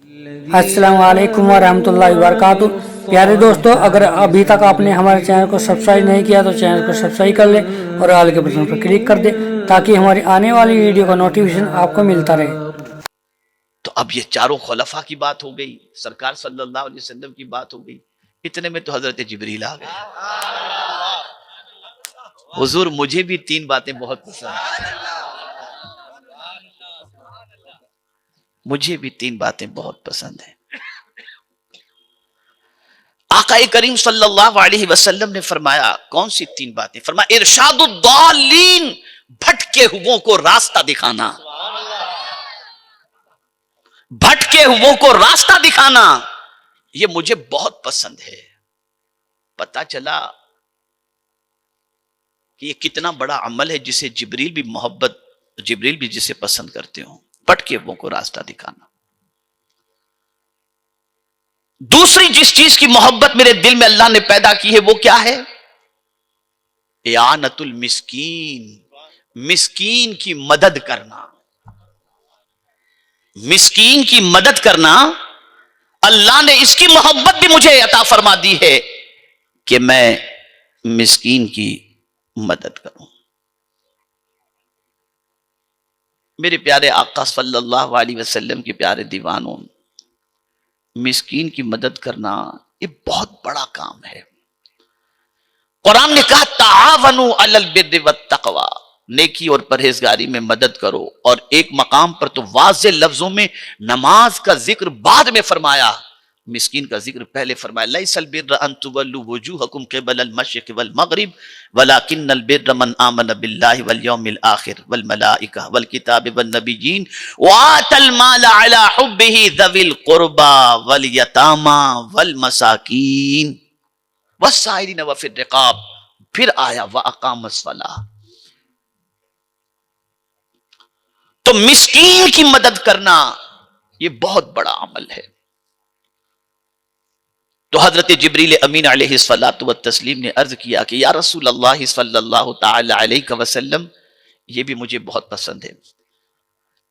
अस्सलाम वालेकुम वरहमतुल्लाहि वबरकातुहू। प्यारे दोस्तों, अगर अभी तक आपने हमारे चैनल को सब्सक्राइब नहीं किया तो चैनल को सब्सक्राइब कर ले और ऑल के बटन पर क्लिक कर दे ताकि हमारी आने वाली वीडियो का नोटिफिकेशन आपको मिलता रहे। तो अब ये चारों खुलफा की बात हो गई, सरकार सल्लल्लाहु अलैहि वसल्लम की बात हो गई, इतने में तो हजरत जिब्रील आ गए। हुजूर मुझे भी तीन बातें बहुत पसंद हैं, मुझे भी तीन बातें बहुत पसंद हैं। आकाए करीम सल्लल्लाहु अलैहि वसल्लम ने फरमाया, कौन सी तीन बातें? फरमाया इरशादुद्दालीन, भटके हुओं को रास्ता दिखाना, भटके हुओं को रास्ता दिखाना, ये मुझे बहुत पसंद है। पता चला कि ये कितना बड़ा अमल है जिसे जिब्रील भी जिसे पसंद करते हो, भटके हुओं को रास्ता दिखाना। दूसरी जिस चीज की मोहब्बत मेरे दिल में अल्लाह ने पैदा की है वो क्या है? इयानतुल मिस्कीन, मिस्कीन की मदद करना, मिस्कीन की मदद करना। अल्लाह ने इसकी मोहब्बत भी मुझे अता फरमा दी है कि मैं मिस्कीन की मदद करूं। मेरे प्यारे आका सल्लल्लाहु अलैहि वसल्लम के प्यारे दीवानों, मिस्कीन की मदद करना ये बहुत बड़ा काम है। कुरान ने कहा तावनु अलल बिर्रि वत तक़वा, नेकी और परहेजगारी में मदद करो। और एक मकाम पर तो वाज़े लफ्जों में नमाज का जिक्र बाद में फरमाया, मिस्कीन का जिक्र पहले फरमाया। लैसल बिर्र अन तुवल्लू वुजूहकुम क़िबलल मशरिक़ वल मग़रिब वलाकिन्नल बिर्र मन आमन बिल्लाहि वल यौमिल आखिर वल मलाइका वल किताबि वन नबिय्यीन व आतल माल अला हुब्बिही ज़विल क़ुरबा वल यतामा वल मसाकीन वस्साइलिन व फिर रिक़ाब। फिर आया व अक़ामस सलाह। तो मिस्कीन की मदद करना ये बहुत बड़ा अमल है। तो हजरत जिब्रील अमीन अलैहिस्सलातु वत्तस्लीम ने अर्ज किया कि या रसूल अल्लाह सल्लल्लाहु तआला अलैहि वसल्लम, ये भी मुझे बहुत पसंद है।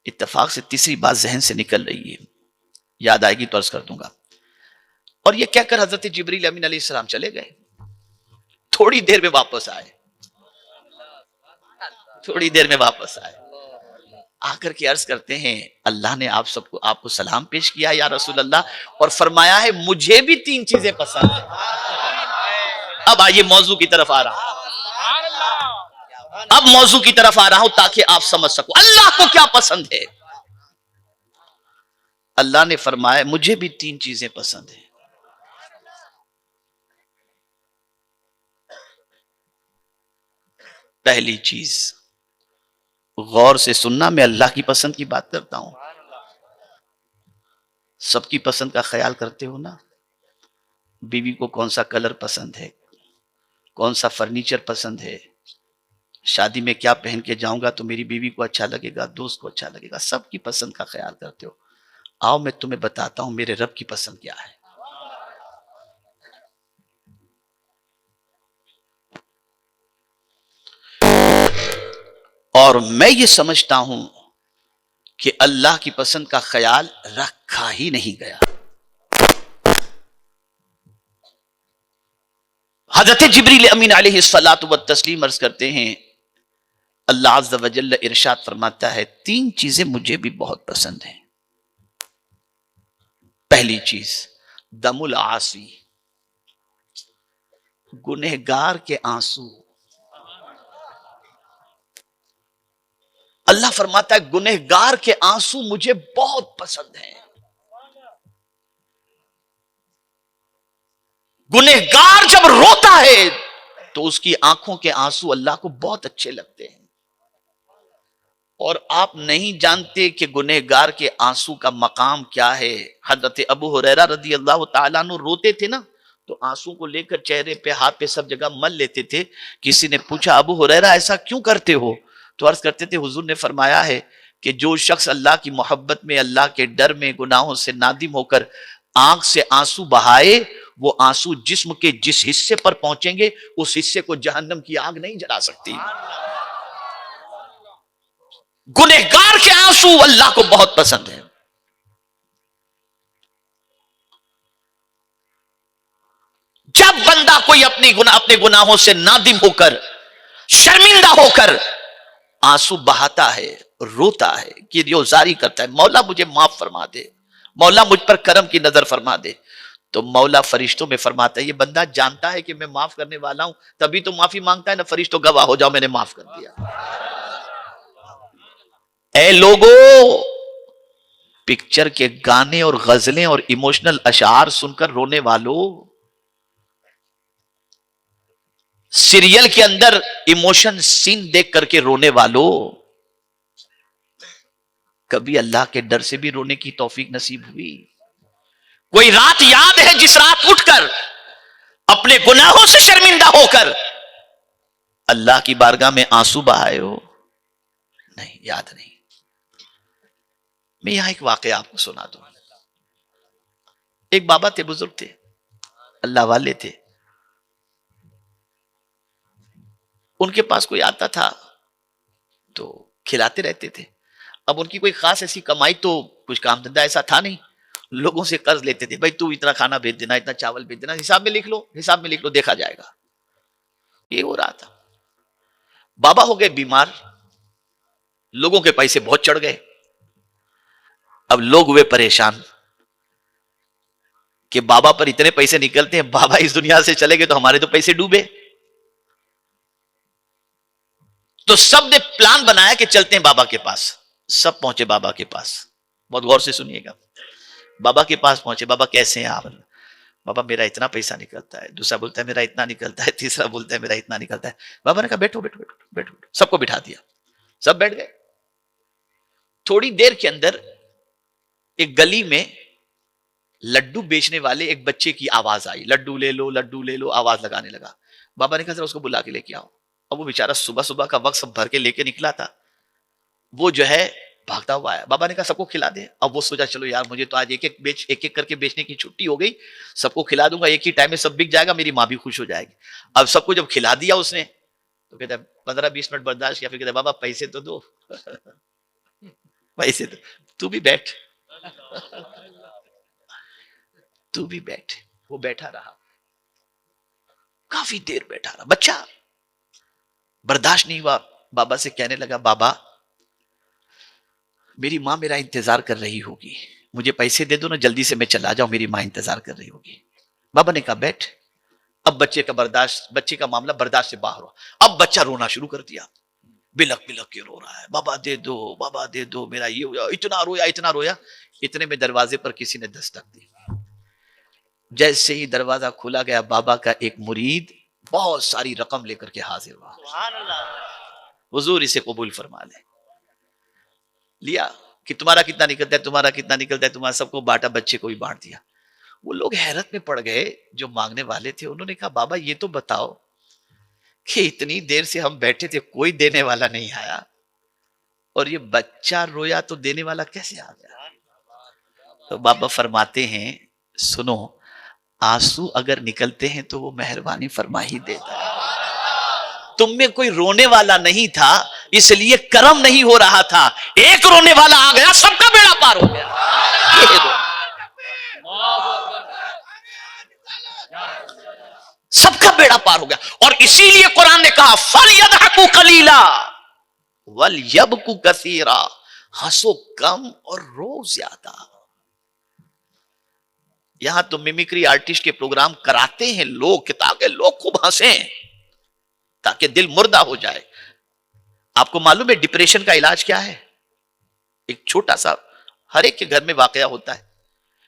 इत्तेफाक से तीसरी बात जहन से निकल रही है, याद आएगी तो अर्ज कर दूंगा। और ये कहकर हजरत जिब्रील अमीन अलैहिस्सलाम चले गए। थोड़ी देर में वापस आए, थोड़ी देर में वापस आए, आकर के अर्ज करते हैं अल्लाह ने आपको सलाम पेश किया या रसूल अल्लाह, और फरमाया है मुझे भी तीन चीजें पसंद है। अब आइए मौजू की तरफ आ रहा हूं, अब मौजू की तरफ आ रहा हूं ताकि आप समझ सको अल्लाह को क्या पसंद है। अल्लाह ने फरमाया मुझे भी तीन चीजें पसंद है। पहली चीज, गौर से सुनना, मैं अल्लाह की पसंद की बात करता हूं। सबकी पसंद का ख्याल करते हो ना? बीवी को कौन सा कलर पसंद है, कौन सा फर्नीचर पसंद है, शादी में क्या पहन के जाऊंगा तो मेरी बीवी को अच्छा लगेगा, दोस्त को अच्छा लगेगा, सबकी पसंद का ख्याल करते हो। आओ मैं तुम्हें बताता हूं मेरे रब की पसंद क्या है। और मैं ये समझता हूं कि अल्लाह की पसंद का ख्याल रखा ही नहीं गया। हजरत जिब्रील अमीन अलैहिस्सलातु वत्तस्लीम अर्ज करते हैं, अल्लाह अज़्ज़ व जल्ल इरशाद फरमाता है तीन चीजें मुझे भी बहुत पसंद हैं। पहली चीज दमुल आसी, गुनहगार के आंसू। अल्लाह फरमाता है गुनहगार के आंसू मुझे बहुत पसंद हैं। गुनहगार जब रोता है तो उसकी आंखों के आंसू अल्लाह को बहुत अच्छे लगते हैं। और आप नहीं जानते कि गुनहगार के आंसू का मकाम क्या है। हजरत अबू हुरैरा रज़ी अल्लाह तआला अन्हु रोते थे ना, तो आंसू को लेकर चेहरे पे, हाथ पे, सब जगह मल लेते थे। किसी ने पूछा अबू हुरैरा ऐसा क्यों करते हो? तो अर्ज करते थे हुजूर ने फरमाया है कि जो शख्स अल्लाह की मोहब्बत में, अल्लाह के डर में, गुनाहों से नादिम होकर आंख से आंसू बहाए, वो आंसू जिस्म के जिस हिस्से पर पहुंचेंगे उस हिस्से को जहन्नम की आग नहीं जला सकती। गुनहगार के आंसू अल्लाह को बहुत पसंद है। जब बंदा कोई अपने गुनाहों से नादिम होकर, शर्मिंदा होकर आंसू बहाता है, रोता है, कि रियोजारी करता है, मौला मुझे माफ फरमा दे, मौला मुझ पर करम की नजर फरमा दे, तो मौला फरिश्तों में फरमाता है, ये बंदा जानता है कि मैं माफ करने वाला हूं, तभी तो माफी मांगता है ना, फरिश्तों गवाह हो जाओ मैंने माफ कर दिया। ए लोगों, पिक्चर के गाने और गजलें और इमोशनल अशार सुनकर रोने वालों, सीरियल के अंदर इमोशन सीन देख करके रोने वालों, कभी अल्लाह के डर से भी रोने की तौफीक नसीब हुई? कोई रात याद है जिस रात उठकर अपने गुनाहों से शर्मिंदा होकर अल्लाह की बारगाह में आंसू बहाए हो? नहीं, याद नहीं। मैं यहां एक वाकया आपको सुना दूं। एक बाबा थे, बुजुर्ग थे, अल्लाह वाले थे। उनके पास कोई आता था तो खिलाते रहते थे। अब उनकी कोई खास ऐसी कमाई तो कुछ काम धंधा ऐसा था नहीं, लोगों से कर्ज लेते थे, भाई तू इतना खाना भेज देना, इतना चावल भेज देना, हिसाब में लिख लो, हिसाब में लिख लो, देखा जाएगा। ये हो रहा था। बाबा हो गए बीमार, लोगों के पैसे बहुत चढ़ गए। अब लोग हुए परेशान कि बाबा पर इतने पैसे निकलते हैं, बाबा इस दुनिया से चले गए तो हमारे तो पैसे डूबे। तो सब ने प्लान बनाया कि चलते हैं बाबा के पास। सब पहुंचे बाबा के पास। बहुत गौर से सुनिएगा। बाबा के पास पहुंचे, बाबा कैसे हैं आप? बाबा मेरा इतना पैसा निकलता है। दूसरा बोलता है मेरा इतना निकलता है। तीसरा बोलता है मेरा इतना निकलता है। बाबा ने कहा बैठो बैठो बैठो बैठो, सबको बिठा दिया, सब बैठ गए। थोड़ी देर के अंदर एक गली में लड्डू बेचने वाले एक बच्चे की आवाज आई, लड्डू ले लो लड्डू ले लो, आवाज लगाने लगा। बाबा ने कहा जरा उसको बुला के लेके आओ। अब वो बेचारा सुबह सुबह का वक्त सब भर के लेके निकला था, वो जो है भागता हुआ आया। बाबा ने कहा सबको खिला दे। अब वो सोचा चलो यार मुझे तो आज एक एक करके बेचने की छुट्टी हो गई, सबको खिला दूंगा, एक ही टाइम में सब बिक जाएगा, मेरी माँ भी खुश हो जाएगी। अब सबको जब खिला दिया उसने तो कहता है 15-20 मिनट बर्दाश्त किया, फिर कहता है बाबा पैसे तो दो पैसे तो, तू भी बैठ तू भी बैठ। वो बैठा रहा, काफी देर बैठा रहा। बच्चा बर्दाश्त नहीं हुआ, बाबा से कहने लगा बाबा मेरी माँ मेरा इंतजार कर रही होगी, मुझे पैसे दे दो ना, जल्दी से मैं चला जाऊं, मेरी माँ इंतजार कर रही होगी। बाबा ने कहा बैठ। अब बच्चे का मामला बर्दाश्त से बाहर हुआ। अब बच्चा रोना शुरू कर दिया, बिलक बिलक के रो रहा है, बाबा दे दो मेरा ये हो, इतना रोया। इतने में दरवाजे पर किसी ने दस्तक दी। जैसे ही दरवाजा खोला गया, बाबा का एक मुरीद बहुत सारी रकम लेकर के हाजिर हुआ। हुजूर इसे कबूल फरमा ले। लिया कि तुम्हारा कितना निकलता है, तुम्हारा कितना निकलता है, तुम्हारा सबको बांटा, बच्चे को भी बांट दिया। वो लोग हैरत में पड़ गए जो मांगने वाले थे। उन्होंने कहा बाबा ये तो बताओ कि इतनी देर से हम बैठे थे, कोई देने वाला नहीं आया, और ये बच्चा रोया तो देने वाला कैसे आ गया? तो बाबा फरमाते हैं सुनो, आंसू अगर निकलते हैं तो वो मेहरबानी फरमा ही देता है। तुम में कोई रोने वाला नहीं था, इसलिए करम नहीं हो रहा था। एक रोने वाला आ गया, सबका बेड़ा पार हो गया। सबका बेड़ा पार हो गया। और इसीलिए कुरान ने कहा फलयदहकू कलीला वलयबकू कसीरा, हंसो कम और रो ज्यादा। यहां तो मिमिक्री आर्टिस्ट के प्रोग्राम कराते हैं लोग ताकि लोग खूब हंसें, ताकि दिल मुर्दा हो जाए। आपको मालूम है डिप्रेशन का इलाज क्या है? एक छोटा सा हर एक के घर में वाकया होता है।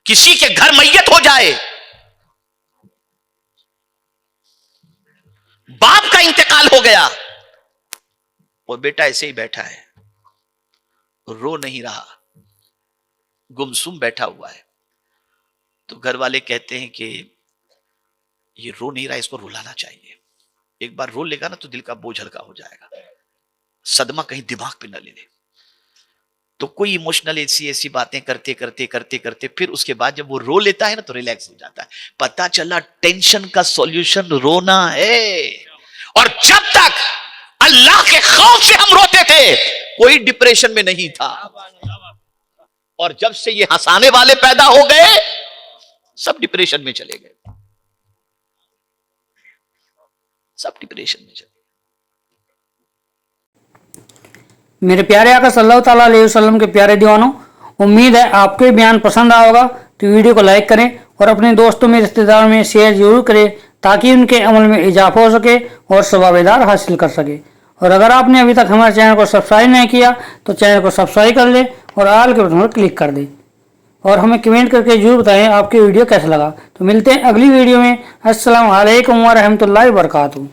किसी के घर मैयत हो जाए, बाप का इंतकाल हो गया और बेटा ऐसे ही बैठा है, रो नहीं रहा, गुमसुम बैठा हुआ है। तो घर वाले कहते हैं कि ये रो नहीं रहा, इसको रुलाना चाहिए। एक बार रो लेगा ना तो दिल का बोझ हल्का हो जाएगा, सदमा कहीं दिमाग पे न ले ले। तो कोई इमोशनल ऐसी बातें करते करते करते करते फिर उसके बाद जब वो रो लेता है ना तो रिलैक्स हो जाता है। पता चला टेंशन का सॉल्यूशन रोना है। और जब तक अल्लाह के खौफ से हम रोते थे, कोई डिप्रेशन में नहीं था। और जब से ये हंसाने वाले पैदा हो गए, सब डिप्रेशन में चले गए। सब डिप्रेशन में चले। मेरे प्यारे आका सल्लल्लाहु ताला अलैहि वसल्लम के प्यारे दीवानों, उम्मीद है आपको ये बयान पसंद आया होगा। तो वीडियो को लाइक करें और अपने दोस्तों में, रिश्तेदारों में शेयर जरूर करें ताकि उनके अमल में इजाफा हो सके और सवाबेदार हासिल कर सके। और अगर आपने अभी तक हमारे चैनल को सब्सक्राइब नहीं किया तो चैनल को सब्सक्राइब कर ले और ऑल के बटन पर क्लिक कर दे और हमें कमेंट करके जरूर बताएं आपकी वीडियो कैसा लगा। तो मिलते हैं अगली वीडियो में। अस्सलाम वालेकुम व रहमतुल्लाहि व बरकातहू।